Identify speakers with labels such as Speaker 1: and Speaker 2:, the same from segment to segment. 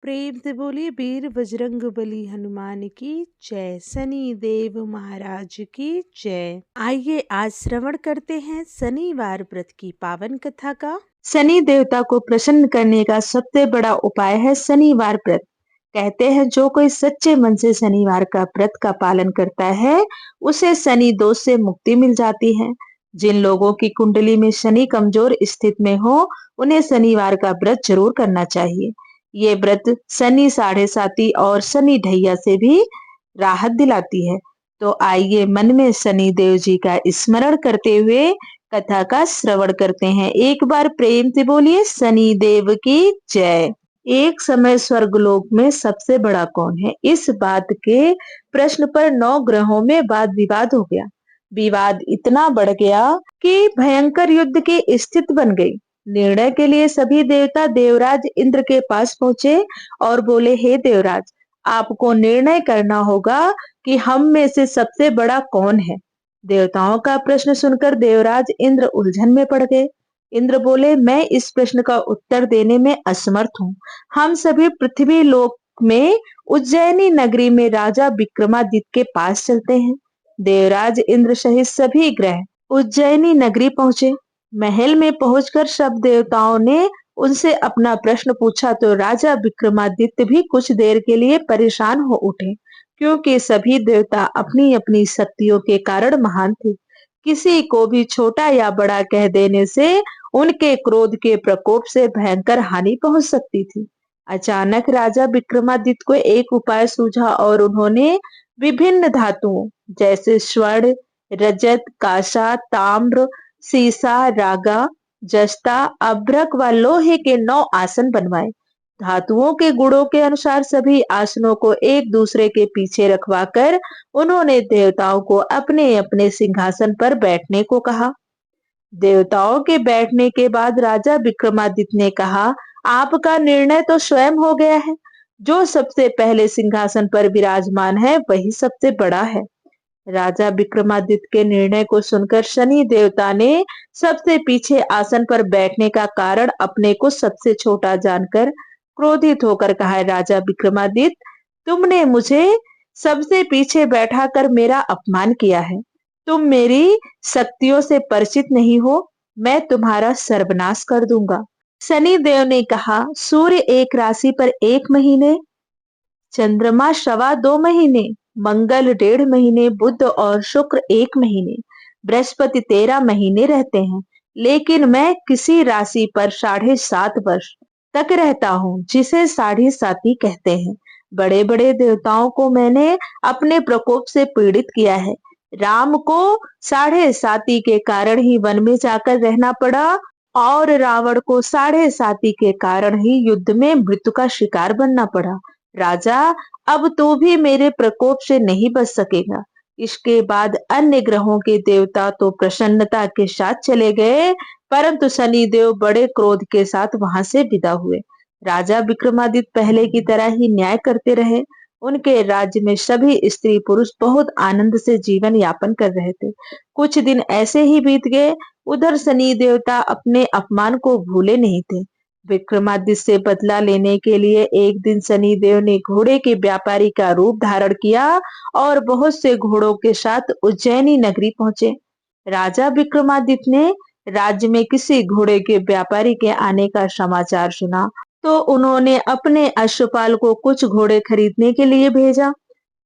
Speaker 1: प्रेम से बोलिए वीर बजरंग बली हनुमान की जय। शनि देव महाराज की जय। आइए आज श्रवण करते हैं शनिवार व्रत की पावन कथा का।
Speaker 2: शनि देवता को प्रसन्न करने का सबसे बड़ा उपाय है शनिवार व्रत। कहते हैं जो कोई सच्चे मन से शनिवार का व्रत का पालन करता है उसे शनि दोष से मुक्ति मिल जाती है। जिन लोगों की कुंडली में शनि कमजोर स्थिति में हो उन्हें शनिवार का व्रत जरूर करना चाहिए। ये व्रत शनि साढ़े साती और शनि ढैया से भी राहत दिलाती है। तो आइए मन में शनि देव जी का स्मरण करते हुए कथा का श्रवण करते हैं। एक बार प्रेम से बोलिए शनि देव की जय। एक समय स्वर्गलोक में सबसे बड़ा कौन है, इस बात के प्रश्न पर 9 ग्रहों में वाद विवाद हो गया। विवाद इतना बढ़ गया कि भयंकर युद्ध की स्थिति बन गई। निर्णय के लिए सभी देवता देवराज इंद्र के पास पहुंचे और बोले, हे देवराज, आपको निर्णय करना होगा कि हम में से सबसे बड़ा कौन है। देवताओं का प्रश्न सुनकर देवराज इंद्र उलझन में पड़ गए। इंद्र बोले, मैं इस प्रश्न का उत्तर देने में असमर्थ हूँ। हम सभी पृथ्वी लोक में उज्जैनी नगरी में राजा विक्रमादित्य के पास चलते हैं। देवराज इंद्र सहित सभी ग्रह उज्जैनी नगरी पहुंचे। महल में पहुंचकर सब देवताओं ने उनसे अपना प्रश्न पूछा तो राजा विक्रमादित्य भी कुछ देर के लिए परेशान हो उठे, क्योंकि सभी देवता अपनी अपनी शक्तियों के कारण महान थे। किसी को भी छोटा या बड़ा कह देने से उनके क्रोध के प्रकोप से भयंकर हानि पहुंच सकती थी। अचानक राजा विक्रमादित्य को एक उपाय सूझा और उन्होंने विभिन्न धातुओं जैसे स्वर्ण, रजत, कांसा, ताम्र, सीसा, रागा, जस्ता, अभ्रक व लोहे के 9 आसन बनवाए। धातुओं के गुणों के अनुसार सभी आसनों को एक दूसरे के पीछे रखवाकर उन्होंने देवताओं को अपने अपने सिंहासन पर बैठने को कहा। देवताओं के बैठने के बाद राजा विक्रमादित्य ने कहा, आपका निर्णय तो स्वयं हो गया है। जो सबसे पहले सिंहासन पर विराजमान है वही सबसे बड़ा है। राजा विक्रमादित्य के निर्णय को सुनकर शनि देवता ने सबसे पीछे आसन पर बैठने का कारण अपने को सबसे छोटा जानकर क्रोधित होकर कहा, राजा विक्रमादित्य, तुमने मुझे सबसे पीछे बैठाकर मेरा अपमान किया है। तुम मेरी शक्तियों से परिचित नहीं हो, मैं तुम्हारा सर्वनाश कर दूंगा। शनि देव ने कहा, सूर्य एक राशि पर 1 महीने, चंद्रमा 2.25 महीने, मंगल 1.5 महीने, बुध और शुक्र 1 महीने, बृहस्पति 13 महीने रहते हैं। लेकिन मैं किसी राशि पर 7.5 वर्ष तक रहता हूँ, जिसे साढ़े साती कहते हैं। बड़े बड़े देवताओं को मैंने अपने प्रकोप से पीड़ित किया है। राम को साढ़े साती के कारण ही वन में जाकर रहना पड़ा और रावण को साढ़े साती के कारण ही युद्ध में मृत्यु का शिकार बनना पड़ा। राजा, अब तो भी मेरे प्रकोप से नहीं बच सकेगा। इसके बाद अन्य ग्रहों के देवता तो प्रसन्नता के साथ चले गए, परंतु शनिदेव बड़े क्रोध के साथ वहां से विदा हुए। राजा विक्रमादित्य पहले की तरह ही न्याय करते रहे। उनके राज्य में सभी स्त्री पुरुष बहुत आनंद से जीवन यापन कर रहे थे। कुछ दिन ऐसे ही बीत गए। उधर शनि देवता अपने अपमान को भूले नहीं थे। विक्रमादित्य से बदला लेने के लिए एक दिन शनि देव ने घोड़े के व्यापारी का रूप धारण किया और बहुत से घोड़ों के साथ उज्जैनी नगरी पहुंचे। राजा विक्रमादित्य ने राज्य में किसी घोड़े के व्यापारी के आने का समाचार सुना तो उन्होंने अपने अश्वपाल को कुछ घोड़े खरीदने के लिए भेजा।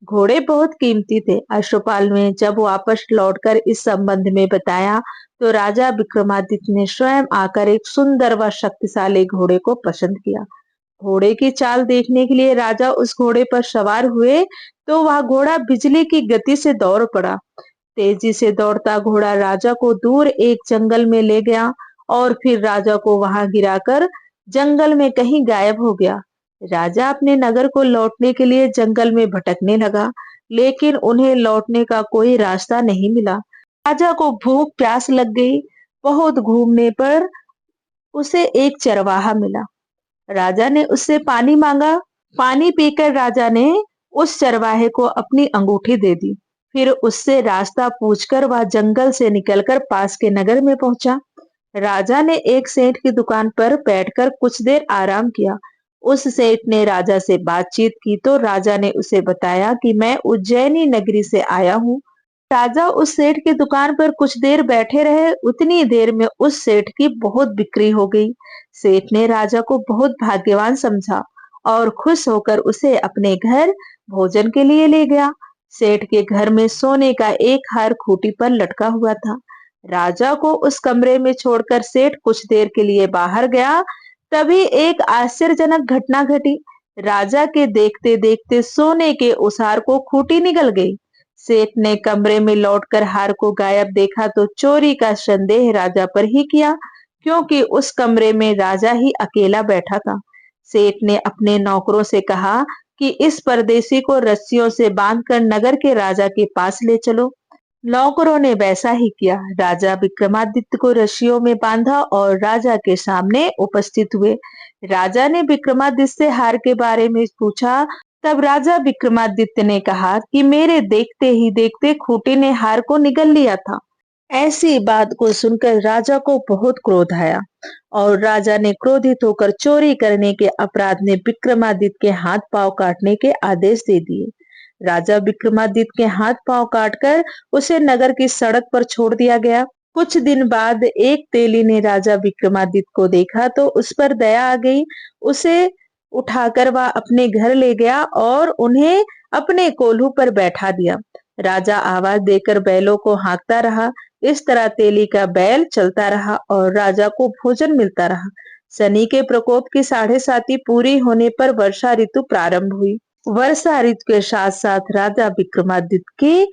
Speaker 2: घोड़े बहुत कीमती थे। अश्वपाल ने जब वापस लौटकर इस संबंध में बताया तो राजा विक्रमादित्य ने स्वयं आकर एक सुंदर व शक्तिशाली घोड़े को पसंद किया। घोड़े की चाल देखने के लिए राजा उस घोड़े पर सवार हुए तो वह घोड़ा बिजली की गति से दौड़ पड़ा। तेजी से दौड़ता घोड़ा राजा को दूर एक जंगल में ले गया और फिर राजा को वहां गिराकर जंगल में कहीं गायब हो गया। राजा अपने नगर को लौटने के लिए जंगल में भटकने लगा, लेकिन उन्हें लौटने का कोई रास्ता नहीं मिला। राजा को भूख प्यास लग गई। बहुत घूमने पर उसे एक चरवाहा मिला। राजा ने उससे पानी मांगा। पानी पीकर राजा ने उस चरवाहे को अपनी अंगूठी दे दी। फिर उससे रास्ता पूछकर वह जंगल से निकलकर पास के नगर में पहुंचा। राजा ने एक सेठ की दुकान पर बैठकर कुछ देर आराम किया। उस सेठ ने राजा से बातचीत की तो राजा ने उसे बताया कि मैं उज्जैनी नगरी से आया हूँ। राजा उस सेठ की दुकान पर कुछ देर बैठे रहे। उतनी देर में उस सेठ की बहुत बिक्री हो गई। सेठ ने राजा को बहुत भाग्यवान समझा और खुश होकर उसे अपने घर भोजन के लिए ले गया। सेठ के घर में सोने का एक हार खूंटी पर लटका हुआ था। राजा को उस कमरे में छोड़कर सेठ कुछ देर के लिए बाहर गया। तभी एक आश्चर्यजनक घटना घटी। राजा के देखते देखते सोने के उस हार को खूंटी निगल गई। सेठ ने कमरे में लौटकर हार को गायब देखा तो चोरी का संदेह राजा पर ही किया, क्योंकि उस कमरे में राजा ही अकेला बैठा था। सेठ ने अपने नौकरों से कहा कि इस परदेसी को रस्सियों से बांधकर नगर के राजा के पास ले चलो। नौकरों ने वैसा ही किया। राजा विक्रमादित्य को रस्सियों में बांधा और राजा के सामने उपस्थित हुए। राजा ने विक्रमादित्य से हार के बारे में पूछा। तब राजा विक्रमादित्य ने कहा कि मेरे देखते ही देखते खूंटी ने हार को निगल लिया था। ऐसी बात को सुनकर राजा को बहुत क्रोध आया और राजा ने क्रोधित होकर चोरी करने के अपराध में विक्रमादित्य के हाथ पांव काटने के आदेश दे दिए। राजा विक्रमादित्य के हाथ पांव काटकर उसे नगर की सड़क पर छोड़ दिया गया। कुछ दिन बाद एक तेली ने राजा विक्रमादित्य को देखा तो उस पर दया आ गई। उसे उठाकर वह अपने घर ले गया और उन्हें अपने कोल्हू पर बैठा दिया। राजा आवाज देकर बैलों को हाँकता रहा। इस तरह तेली का बैल चलता रहा और राजा को भोजन मिलता रहा। शनि के प्रकोप की 7.5 पूरी होने पर वर्षा ऋतु प्रारंभ हुई। वर्षा ऋतु के साथ साथ राजा विक्रमादित्य के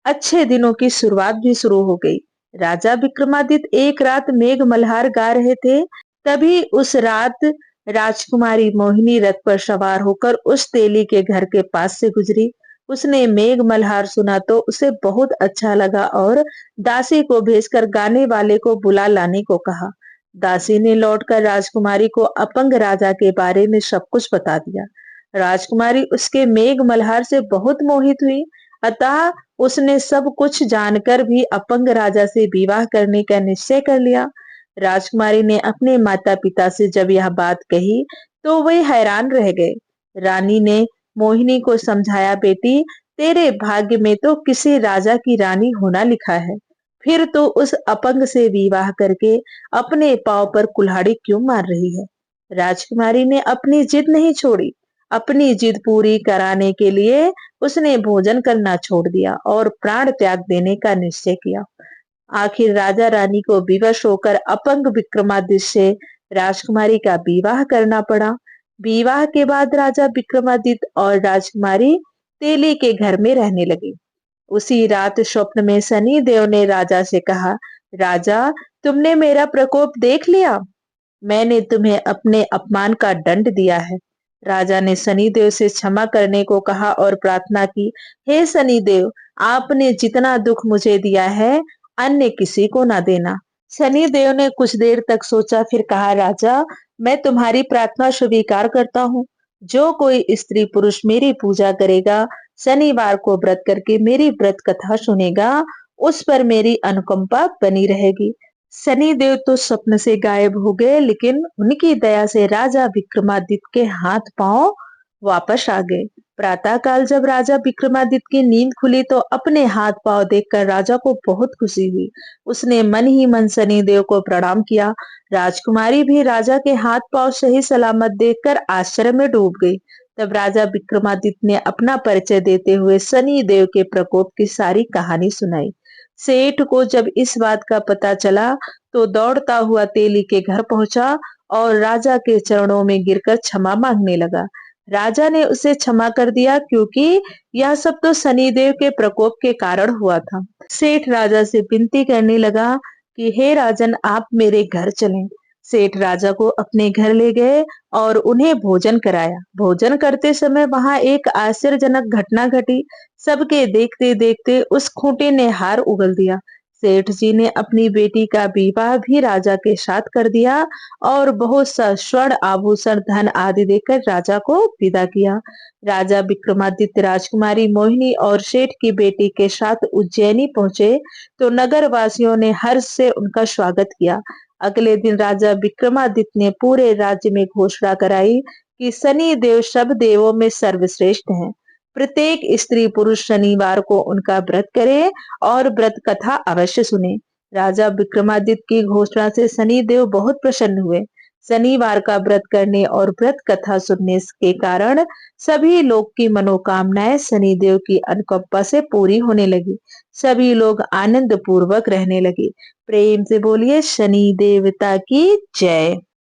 Speaker 2: अच्छे दिनों की शुरुआत भी शुरू हो गई। राजा विक्रमादित्य एक रात मेघ मल्हार गा रहे थे। तभी उस रात राजकुमारी मोहिनी रथ पर सवार होकर उस तेली के घर के पास से गुजरी। उसने मेघ मल्हार सुना तो उसे बहुत अच्छा लगा और दासी को भेजकर गाने वाले को बुला लाने को कहा। दासी ने लौटकर राजकुमारी को अपंग राजा के बारे में सब कुछ बता दिया। राजकुमारी उसके मेघ मल्हार से बहुत मोहित हुई। अतः उसने सब कुछ जानकर भी अपंग राजा से विवाह करने का निश्चय कर लिया। राजकुमारी ने अपने माता पिता से जब यह बात कही तो वे हैरान रह गए। रानी ने मोहिनी को समझाया, बेटी तेरे भाग्य में तो किसी राजा की रानी होना लिखा है, फिर तो उस अपंग से विवाह करके अपने पांव पर कुल्हाड़ी क्यों मार रही है। राजकुमारी ने अपनी जिद नहीं छोड़ी। अपनी जिद पूरी कराने के लिए उसने भोजन करना छोड़ दिया और प्राण त्याग देने का निश्चय किया। आखिर राजा रानी को विवश होकर अपंग विक्रमादित्य से राजकुमारी का विवाह करना पड़ा। विवाह के बाद राजा विक्रमादित्य और राजकुमारी तेली के घर में रहने लगे। उसी रात स्वप्न में शनि देव ने राजा से कहा, राजा तुमने मेरा प्रकोप देख लिया। मैंने तुम्हें अपने अपमान का दंड दिया है। राजा ने शनिदेव से क्षमा करने को कहा और प्रार्थना की, हे शनिदेव, आपने जितना दुख मुझे दिया है अन्य किसी को ना देना। शनिदेव ने कुछ देर तक सोचा, फिर कहा, राजा मैं तुम्हारी प्रार्थना स्वीकार करता हूँ। जो कोई स्त्री पुरुष मेरी पूजा करेगा, शनिवार को व्रत करके मेरी व्रत कथा सुनेगा, उस पर मेरी अनुकंपा बनी रहेगी। शनिदेव तो स्वप्न से गायब हो गए, लेकिन उनकी दया से राजा विक्रमादित्य के हाथ पांव वापस आ गए। प्रातः काल जब राजा विक्रमादित्य की नींद खुली तो अपने हाथ पांव देखकर राजा को बहुत खुशी हुई। उसने मन ही मन शनिदेव को प्रणाम किया। राजकुमारी भी राजा के हाथ पांव सही सलामत देखकर आश्चर्य में डूब गई। तब राजा विक्रमादित्य ने अपना परिचय देते हुए शनिदेव के प्रकोप की सारी कहानी सुनाई। सेठ को जब इस बात का पता चला तो दौड़ता हुआ तेली के घर पहुंचा और राजा के चरणों में गिरकर क्षमा मांगने लगा। राजा ने उसे क्षमा कर दिया, क्योंकि यह सब तो शनिदेव के प्रकोप के कारण हुआ था। सेठ राजा से विनती करने लगा कि हे राजन, आप मेरे घर चलें। सेठ राजा को अपने घर ले गए और उन्हें भोजन कराया। भोजन करते समय वहां एक आश्चर्यजनक घटना घटी। सबके देखते देखते उस खूंटे ने हार उगल दिया। सेठ जी ने अपनी बेटी का विवाह भी राजा के साथ कर दिया और बहुत सा स्वर्ण आभूषण धन आदि देकर राजा को विदा किया। राजा विक्रमादित्य राजकुमारी मोहिनी और सेठ की बेटी के साथ उज्जैनी पहुंचे तो नगर वासियों ने हर्ष से उनका स्वागत किया। अगले दिन राजा विक्रमादित्य ने पूरे राज्य में घोषणा कराई कि शनि देव सब देवों में सर्वश्रेष्ठ हैं। प्रत्येक स्त्री पुरुष शनिवार को उनका व्रत करे और व्रत कथा अवश्य सुने। राजा विक्रमादित्य की घोषणा से शनि देव बहुत प्रसन्न हुए। शनिवार का व्रत करने और व्रत कथा सुनने के कारण सभी लोग की मनोकामनाएं शनि देव की अनुकंपा से पूरी होने लगी। सभी लोग आनंद पूर्वक रहने लगे। प्रेम से बोलिए शनि देवता की जय।